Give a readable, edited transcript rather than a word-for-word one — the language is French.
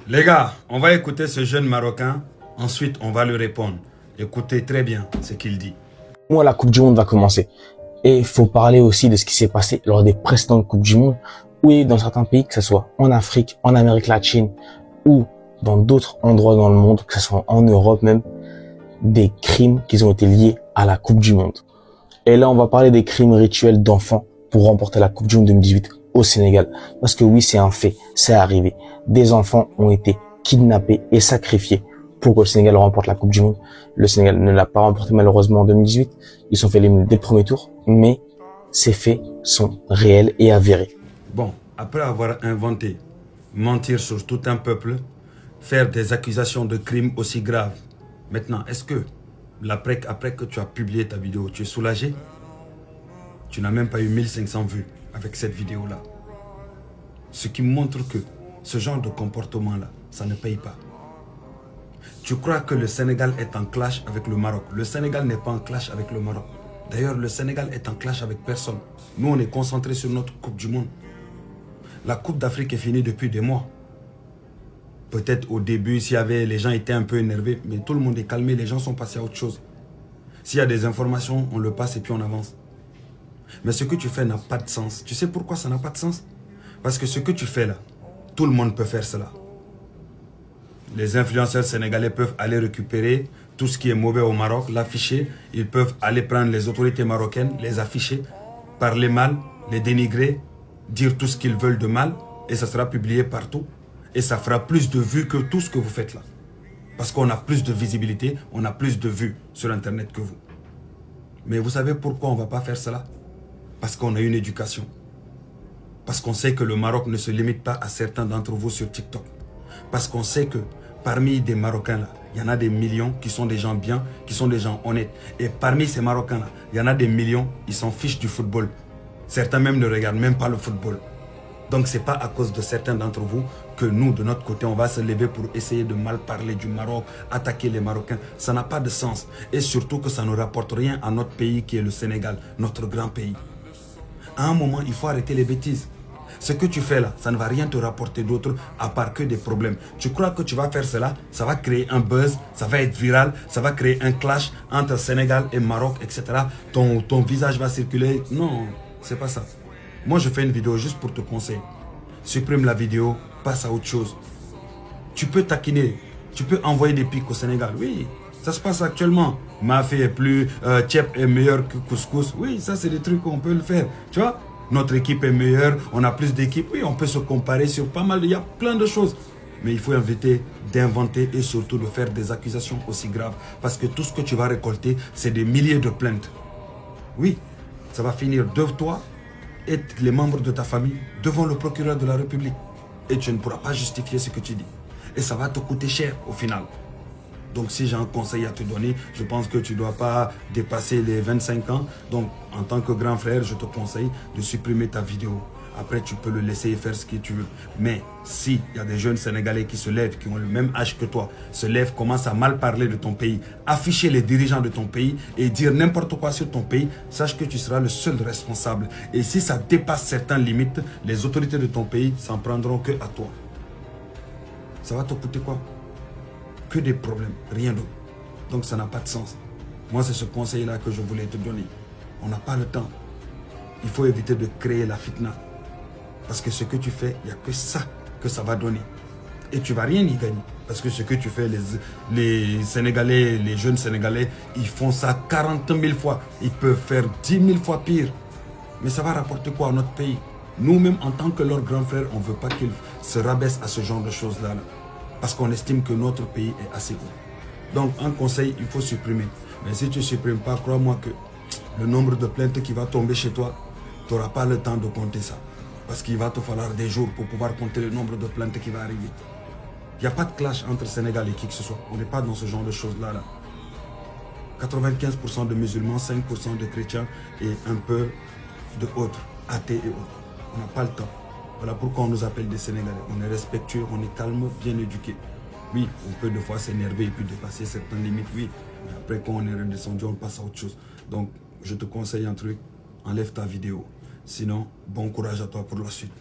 Les gars, on va écouter ce jeune Marocain, ensuite on va lui répondre. Écoutez très bien ce qu'il dit. Moi, la Coupe du Monde va commencer. Et il faut parler aussi de ce qui s'est passé lors des précédentes Coupes du Monde, où dans certains pays, que ce soit en Afrique, en Amérique latine, ou dans d'autres endroits dans le monde, que ce soit en Europe même, des crimes qui ont été liés à la Coupe du Monde. Et là, on va parler des crimes rituels d'enfants pour remporter la Coupe du Monde 2018 au Sénégal. Parce que oui, c'est un fait, c'est arrivé. Des enfants ont été kidnappés et sacrifiés pour que le Sénégal remporte la Coupe du Monde. Le Sénégal ne l'a pas remporté malheureusement en 2018. Ils sont fait éliminer dès le premier tour, mais ces faits sont réels et avérés. Bon, après avoir inventé, mentir sur tout un peuple, faire des accusations de crimes aussi graves, maintenant, est-ce que, après que tu as publié ta vidéo, tu es soulagé? Tu n'as même pas eu 1500 vues avec cette vidéo-là. Ce qui montre que ce genre de comportement-là, ça ne paye pas. Tu crois que le Sénégal est en clash avec le Maroc? Le Sénégal n'est pas en clash avec le Maroc. D'ailleurs, le Sénégal est en clash avec personne. Nous, on est concentrés sur notre Coupe du Monde. La Coupe d'Afrique est finie depuis des mois. Peut-être au début, les gens étaient un peu énervés, mais tout le monde est calmé, les gens sont passés à autre chose. S'il y a des informations, on le passe et puis on avance. Mais ce que tu fais n'a pas de sens. Tu sais pourquoi ça n'a pas de sens? Parce que ce que tu fais là, tout le monde peut faire cela. Les influenceurs sénégalais peuvent aller récupérer tout ce qui est mauvais au Maroc, l'afficher. Ils peuvent aller prendre les autorités marocaines, les afficher, parler mal, les dénigrer, dire tout ce qu'ils veulent de mal. Et ça sera publié partout. Et ça fera plus de vues que tout ce que vous faites là. Parce qu'on a plus de visibilité, on a plus de vues sur Internet que vous. Mais vous savez pourquoi on ne va pas faire cela? Parce qu'on a une éducation. Parce qu'on sait que le Maroc ne se limite pas à certains d'entre vous sur TikTok. Parce qu'on sait que parmi des Marocains là, il y en a des millions qui sont des gens bien, qui sont des gens honnêtes. Et parmi ces Marocains là, il y en a des millions, ils s'en fichent du football. Certains même ne regardent même pas le football. Donc ce n'est pas à cause de certains d'entre vous que nous, de notre côté, on va se lever pour essayer de mal parler du Maroc, attaquer les Marocains. Ça n'a pas de sens. Et surtout que ça ne rapporte rien à notre pays qui est le Sénégal, notre grand pays. À un moment, il faut arrêter les bêtises. Ce que tu fais là, ça ne va rien te rapporter d'autre à part que des problèmes. Tu crois que tu vas faire cela, ça va créer un buzz, ça va être viral, ça va créer un clash entre Sénégal et Maroc, etc. Ton visage va circuler. Non, c'est pas ça. Moi, je fais une vidéo juste pour te conseiller. Supprime la vidéo, passe à autre chose. Tu peux taquiner, tu peux envoyer des pics au Sénégal. Oui, ça se passe actuellement. Mafé est plus, Tchep est meilleur que Couscous. Oui, ça c'est des trucs qu'on peut le faire. Tu vois, notre équipe est meilleure, on a plus d'équipes. Oui, on peut se comparer sur pas mal, il y a plein de choses. Mais il faut éviter d'inventer et surtout de faire des accusations aussi graves. Parce que tout ce que tu vas récolter, c'est des milliers de plaintes. Oui, ça va finir de toi et les membres de ta famille devant le procureur de la République. Et tu ne pourras pas justifier ce que tu dis. Et ça va te coûter cher au final. Donc si j'ai un conseil à te donner, je pense que tu ne dois pas dépasser les 25 ans. Donc en tant que grand frère, je te conseille de supprimer ta vidéo. Après, tu peux le laisser faire ce que tu veux. Mais s'il y a des jeunes Sénégalais qui se lèvent, qui ont le même âge que toi, se lèvent, commencent à mal parler de ton pays, afficher les dirigeants de ton pays et dire n'importe quoi sur ton pays, sache que tu seras le seul responsable. Et si ça dépasse certaines limites, les autorités de ton pays s'en prendront que à toi. Ça va te coûter quoi? Que des problèmes, rien d'autre. Donc ça n'a pas de sens. Moi, c'est ce conseil-là que je voulais te donner. On n'a pas le temps. Il faut éviter de créer la fitna. Parce que ce que tu fais, il n'y a que ça que ça va donner. Et tu ne vas rien y gagner. Parce que ce que tu fais, les Sénégalais, les jeunes Sénégalais, ils font ça 40 000 fois. Ils peuvent faire 10 000 fois pire. Mais ça va rapporter quoi à notre pays? Nous-mêmes, en tant que leurs grands frères, on ne veut pas qu'ils se rabaissent à ce genre de choses-là. Parce qu'on estime que notre pays est assez haut. Donc, un conseil, il faut supprimer. Mais si tu ne supprimes pas, crois-moi que le nombre de plaintes qui va tomber chez toi, tu n'auras pas le temps de compter ça. Parce qu'il va te falloir des jours pour pouvoir compter le nombre de plaintes qui va arriver. Il n'y a pas de clash entre Sénégal et qui que ce soit. On n'est pas dans ce genre de choses-là. 95% de musulmans, 5% de chrétiens et un peu de autres, athées et autres. On n'a pas le temps. Voilà pourquoi on nous appelle des Sénégalais. On est respectueux, on est calme, bien éduqué. Oui, on peut des fois s'énerver et puis dépasser certaines limites, oui. Mais après, quand on est redescendu, on passe à autre chose. Donc, je te conseille un truc, enlève ta vidéo. Sinon, bon courage à toi pour la suite.